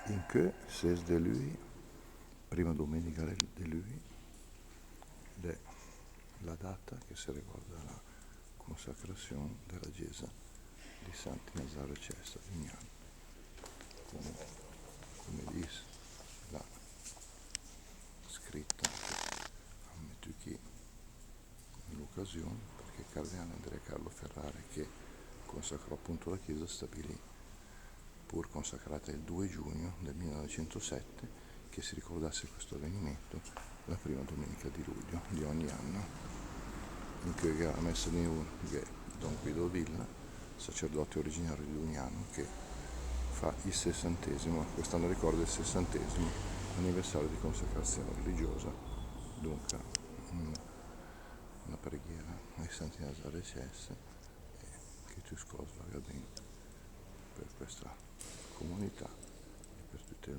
in que 6 de lui, prima domenica de lui, ed è la data che si ricorda la consacrazione della chiesa di Santi Nazaro e Cesta di Miano, come dice la scritta a Metuchi nell'occasione, perché il cardinale Andrea Carlo Ferrare, che consacrò appunto la chiesa, stabilì, pur consacrata il 2 giugno del 1907, che si ricordasse questo avvenimento la prima domenica di luglio di ogni anno, in cui la messa di Don Guido Villa, sacerdote originario di Lugnano, che fa il 60°, quest'anno ricorda il 60° anniversario di consacrazione religiosa. Dunque una preghiera ai Santi Nazaro e Cessa, e che tu scosla per questa comunità e per tutte